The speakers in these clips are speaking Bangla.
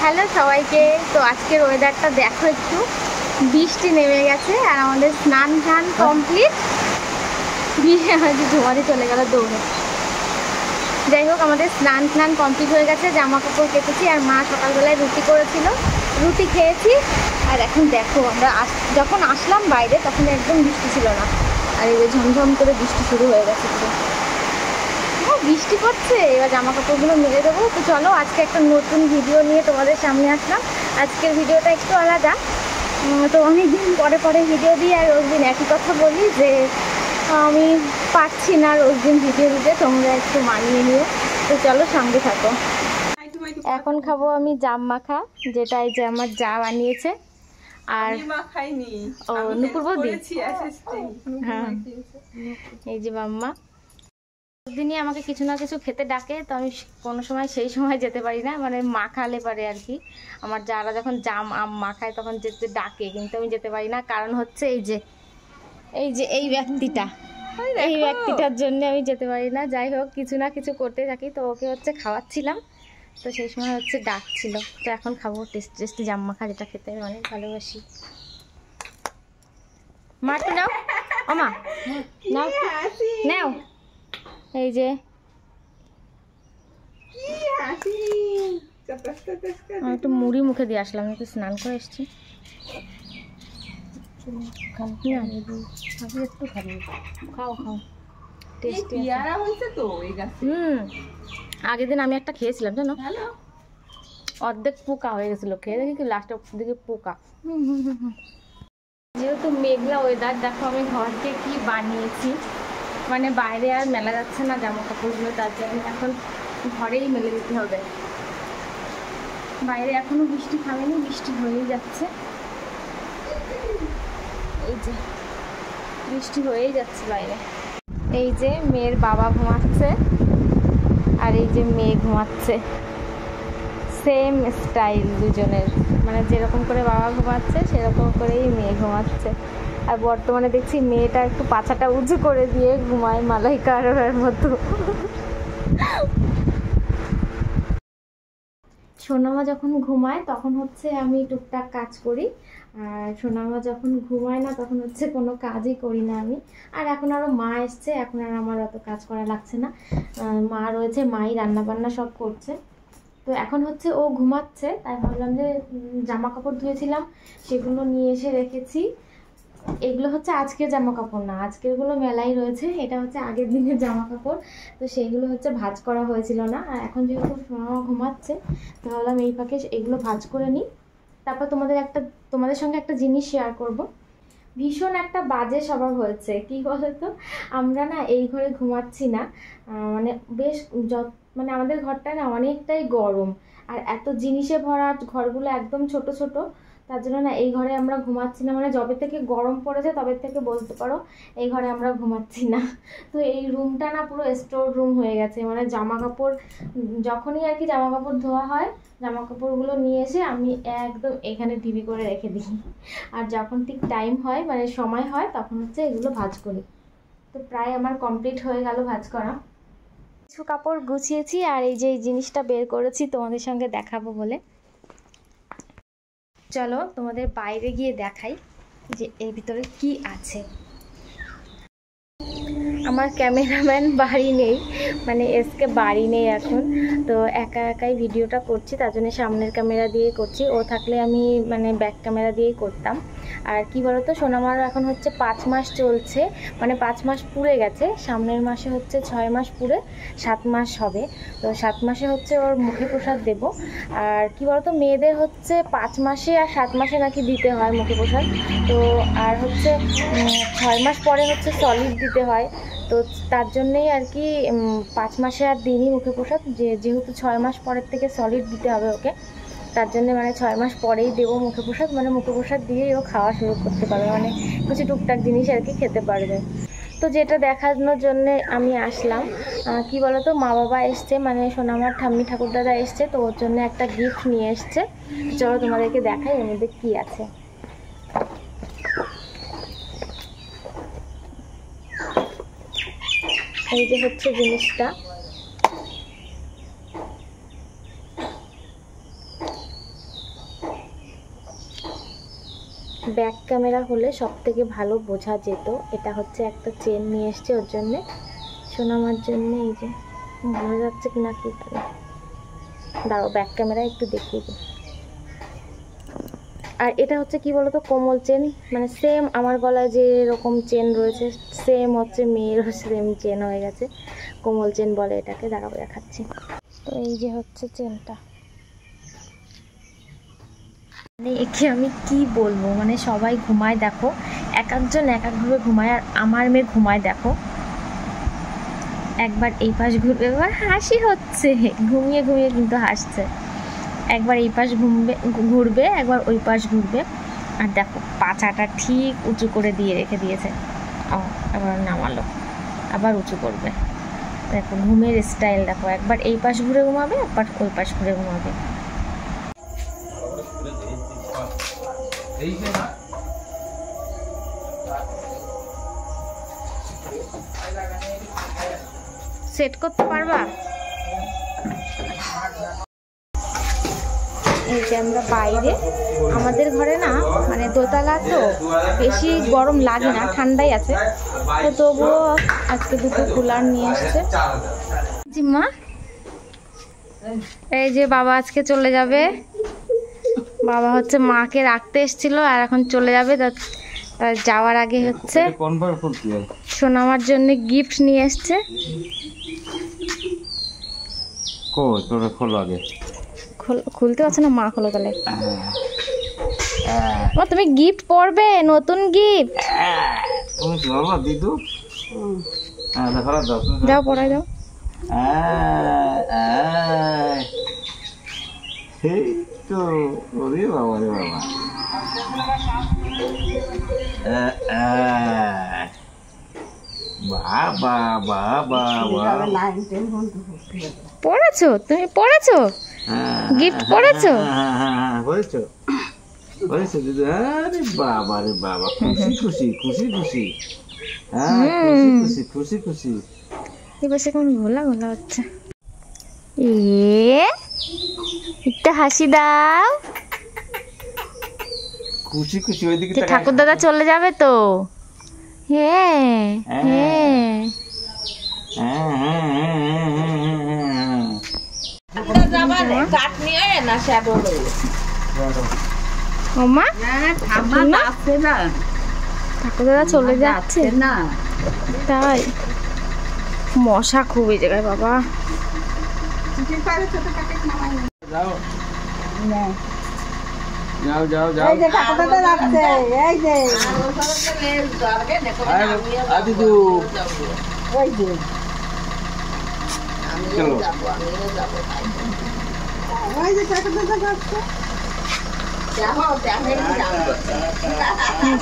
হ্যালো সবাইকে। তো আজকের ওয়েদারটা দেখো, একটু বৃষ্টি নেমে গেছে আর আমাদের স্নান টান কমপ্লিট। আমাদের ঝুমারি চলে গেল দৌড়ে। যাই হোক, আমাদের স্নান কমপ্লিট হয়ে গেছে, জামা কাপড় কেটেছি আর মা সকালবেলায় রুটি করেছিল, রুটি খেয়েছি। আর এখন দেখো, আমরা যখন আসলাম বাইরে তখন একদম বৃষ্টি ছিল না, আর এই যে ঝমঝম করে বৃষ্টি শুরু হয়ে গেছে। বৃষ্টি পড়ছে, এবার জামা কাপড়গুলো মেলে দেবো। তো চলো, আজকে একটা নতুন ভিডিও নিয়ে তোমাদের সামনে আসলাম। আজকের ভিডিওটা একটু আলাদা। তো অনেকদিন পরে ভিডিও দিই, আর রোজ দিন একই কথা বলি যে আমি পারছি না রোজ দিন ভিডিও দিতে, তোমরা একটু মানিয়ে নিও। তো চলো, সঙ্গে থাকো। এখন খাবো আমি জাম মাখা, যেটা এই যে আমার যা বানিয়েছে। আর ও নুপুর বৌদি, হ্যাঁ এই যে মাম্মা দিনই আমাকে কিছু না কিছু খেতে ডাকে, তো আমি কোনো সময় সেই সময় যেতে পারি না, মানে মাখালে পারে আর কি। আমার যারা যখন জাম আম মাখায় তখন যেতে ডাকে, কিন্তু আমি যেতে পারি না। কারণ হচ্ছে এই ব্যক্তিটার জন্য আমি যেতে পারি না। যাই হোক, কিছু না কিছু করতে থাকি। তো ওকে হচ্ছে খাওয়াচ্ছিলাম, তো সেই সময় হচ্ছে ডাকছিল। তো এখন খাবো টেস্টি জাম মাখা, যেটা খেতে আমি অনেক ভালোবাসি। মা একটু নাও, ও মা নাও, নাও। এই যে আমি একটু মুড়ি মুখে দিয়ে আসলাম, একটু স্নান করে এসছি। একটু খাও টেস্টি। আগের দিন আমি একটা খেয়েছিলাম জানো, অর্ধেক পোকা হয়ে গেছিলো, খেয়ে দেখি কি লাস্টের দিকে পোকা। যেহেতু মেঘলা ওয়েদার, দেখো আমি ঘরকে কি বানিয়েছি। মানে বাইরে আর মেলা যাচ্ছে না জামা কাপড়গুলো, তার জন্য এখন ঘরেই মেলে দিতে হবে। বাইরে এখনো বৃষ্টি থামেনি, বৃষ্টি হয়েই যাচ্ছে। এই যে বৃষ্টি হয়েই যাচ্ছে বাইরে। এই যে মেয়ের বাবা ঘুমাচ্ছে, আর এই যে মেয়ে ঘুমাচ্ছে। সেম স্টাইল দুজনের, মানে যেরকম করে বাবা ঘুমাচ্ছে সেরকম করেই মেয়ে ঘুমাচ্ছে। আর বর্তমানে দেখছি মেয়েটা একটু পাছাটা উঁচু করে দিয়ে ঘুমায়, মালাইকা আরোরার মতো। সোনামা যখন ঘুমায় তখন হচ্ছে আমি টুকটাক কাজ করি, আর সোনামা যখন ঘুমায় না তখন হচ্ছে কোনো কাজই করি না আমি। আর এখন আরও মা এসছে, এখন আর আমার অত কাজ করা লাগছে না। মা রয়েছে, মাই রান্নাবান্না সব করছে। তো এখন হচ্ছে ও ঘুমাচ্ছে, তাই ভাবলাম যে জামা কাপড় ধুয়েছিলাম সেগুলো নিয়ে এসে রেখেছি। এগুলো হচ্ছে আজকের জামা কাপড় না, আজকেরগুলো মেলাই রয়েছে। এটা হচ্ছে আগের দিনের জামা কাপড়, তো সেইগুলো হচ্ছে ভাঁজ করা হয়েছিল না। আর এখন যেহেতু সোনামা ঘুমাচ্ছে, তো ভাবলাম এই ফাঁকে এগুলো ভাঁজ করে নিই। তারপর তোমাদের সঙ্গে একটা জিনিস শেয়ার করব। ভীষণ একটা বাজে স্বভাব হয়েছে, কি বলতো, আমরা না এই ঘরে ঘুমাচ্ছি না, মানে বেশ মানে আমাদের ঘরটা না অনেকটাই গরম, আর এত জিনিসে ভরা ঘরগুলো একদম ছোট ছোট, তার জন্য না এই ঘরে আমরা ঘুমাচ্ছি না। মানে যবে থেকে গরম পড়েছে তবে থেকে বলতে পারো এই ঘরে আমরা ঘুমাচ্ছি না। তো এই রুমটা না পুরো স্টোর রুম হয়ে গেছে। মানে জামা কাপড় যখনই আর কি জামা কাপড় ধোয়া হয়, জামা কাপড়গুলো নিয়ে এসে আমি একদম এখানে টিভি করে রেখে দিই, আর যখন ঠিক টাইম হয় মানে সময় হয় তখন হচ্ছে এগুলো ভাঁজ করি। তো প্রায় আমার কমপ্লিট হয়ে গেল ভাঁজ করা। কিছু কাপড় গুছিয়েছি, আর এই যে এই জিনিসটা বের করেছি তোমাদের সঙ্গে দেখাবো বলে। চলো তোমাদের বাইরে গিয়ে দেখাই যে এর ভিতরে কি আছে। আমার ক্যামেরাম্যান বাড়ি নেই, মানে এসকে বাড়ি নেই এখন, তো একা একাই ভিডিওটা করছি, তার জন্য সামনের ক্যামেরা দিয়ে করছি। ও থাকলে আমি মানে ব্যাক ক্যামেরা দিয়েই করতাম। আর কি বলতো, সোনামার এখন হচ্ছে 5 মাস চলছে, মানে 5 মাস পুরে গেছে। সামনের মাসে হচ্ছে 6 মাস পুরে 7 মাস হবে। তো 7 মাসে হচ্ছে ওর মুখে প্রসাদ দেব। আর কি বলতো, মেয়েদের হচ্ছে 5 মাসে আর 7 মাসে নাকি দিতে হয় মুখে প্রসাদ। তো আর হচ্ছে 6 মাস পরে হচ্ছে সলিড দিতে হয়। তো তার জন্যেই আর কি 5 মাসে আর দিনই মুখে প্রসাদ, যেহেতু 6 মাস পরের থেকে সলিড দিতে হবে ওকে, তার জন্য মানে 6 মাস পরেই দেবো মুখে প্রসাদ। মানে মুখে প্রসাদ দিয়েই ও খাওয়া শুরু করতে পারবে, মানে কিছু টুকটাক জিনিস আর কি খেতে পারবে। তো যেটা দেখানোর জন্যে আমি আসলাম, কি বলতো, মা বাবা এসছে, মানে সোনামার ঠাম্মি ঠাকুরদাদা এসছে, তো ওর জন্য একটা গিফট নিয়ে এসছে। চলো তোমাদেরকে দেখাই এর মধ্যে কী আছে। এই যে হচ্ছে জিনিসটা, ব্যাক ক্যামেরা হলে সব থেকে ভালো বোঝা যেত। এটা হচ্ছে একটা চেন নিয়ে এসছে ওর জন্যে, সোনামার জন্যে। এই যে বোঝা যাচ্ছে কিনা কি জানি, দাঁড়াও ব্যাক ক্যামেরা একটু দেখিয়ে দিই। আর এটা হচ্ছে কি বলতো, কোমল চেন, মানে সেম আমার গলায় যে এরকম চেন রয়েছে সেম হচ্ছে মেয়েরও সেম চেন হয়ে গেছে, কোমল চেন বলে এটাকে। দাঁড়াও দেখাচ্ছি। তো এই যে হচ্ছে চেনটা, মানে একে আমি কি বলবো, মানে সবাই ঘুমায় দেখো, এক একজন এক একভাবে ঘুমায়, আর আমার মেয়ে ঘুমায় দেখো, একবার এই পাশ ঘুরবে, এবার হাসি হচ্ছে, ঘুমিয়ে ঘুমিয়ে কিন্তু হাসছে। একবার এই পাশ ঘুরবে, একবার ওই পাশ ঘুরবে, আর দেখো পাছাটা ঠিক উঁচু করে দিয়ে রেখে দিয়েছে। আবার নামালো, আবার উঁচু করবে। দেখো ঘুমের স্টাইল দেখো, একবার এই পাশ ঘুরে ঘুমাবে, একবার ওই পাশ ঘুরে ঘুমাবে। সেট করতে পারবা? এই যে আমরা বাইরে, আমাদের ঘরে না মানে দোতলা তো বেশি গরম লাগে না, ঠান্ডাই আছে, তো তবুও আজকে দুটো কুলার নিয়ে এসছে। জিম্মা, এই যে বাবা আজকে চলে যাবে, বাবা হচ্ছে মাকে রাখতে এসেছিল আর এখন চলে যাবে। তার যাওয়ার আগে হচ্ছে সোনামার জন্য গিফট নিয়ে এসছে। খুলতে পারছে না, মা খোলো তাহলে। তুমি গিফট পড়বে, নতুন গিফট। যাও পড়াই দাও। পড়েছো তুমি? পড়েছো গিফট? পড়েছো? আরে বাবা রে বাবা, খুশি খুশি খুশি খুশি, খুশি খুশি খুশি। এবার কেমন ঘোলা ঘোলা হচ্ছে। একটা হাসি দাও। খুশি খুশি। ওইদিকে ঠাকুর দাদা চলে যাবে তো। হ্যাঁ হ্যাঁ ঠাকুর দাদা চলে যাচ্ছে না, তাই মশা খুব এই জায়গায় বাবা। যাও যাও যাও,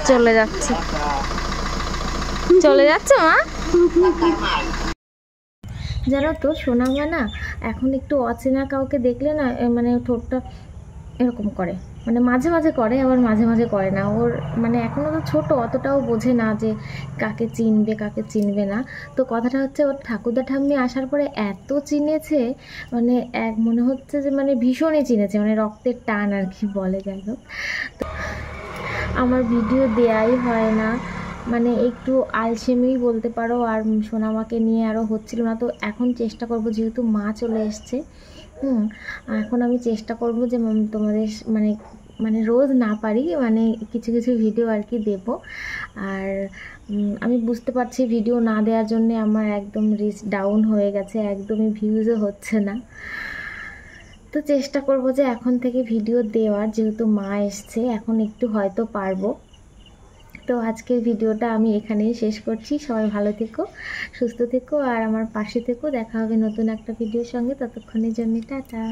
চলে যাচ্ছে, চলে যাচ্ছে মা। জানো তো সোনামা না এখন একটু অচেনা কাউকে দেখলে না মানে ঠোঁটটা এরকম করে, মানে মাঝে মাঝে করে আবার মাঝে মাঝে করে না। ওর মানে এখনও তো ছোটো, অতটাও বোঝে না যে কাকে চিনবে কাকে চিনবে না। তো কথাটা হচ্ছে ওর ঠাকুরদা ঠাম্মি আসার পরে এত চিনেছে, মানে এক মনে হচ্ছে যে মানে ভীষণই চিনেছে, মানে রক্তের টান আর কি বলে। যাই হোক, আমার ভিডিও দেয়াই হয় না, মানে একটু আলসেমিই বলতে পারো, আর সোনামাকে নিয়ে আরও হচ্ছিল না। তো এখন চেষ্টা করব, যেহেতু মা চলে এসছে, এখন আমি চেষ্টা করব যে তোমাদের মানে মানে রোজ না পারি মানে কিছু কিছু ভিডিও আর কি দেব। আর আমি বুঝতে পারছি ভিডিও না দেওয়ার জন্যে আমার একদম রিচ ডাউন হয়ে গেছে, একদমই ভিউজও হচ্ছে না। তো চেষ্টা করব যে এখন থেকে ভিডিও দেওয়ার, যেহেতু মা এসছে এখন একটু হয়তো পারবো। তো আজকের ভিডিওটা আমি এখানেই শেষ করছি। সবাই ভালো থেকো, সুস্থ থেকো, আর আমার পাশে থেকো। দেখা হবে নতুন একটা ভিডিওর সঙ্গে, ততক্ষণের জন্য টাটা।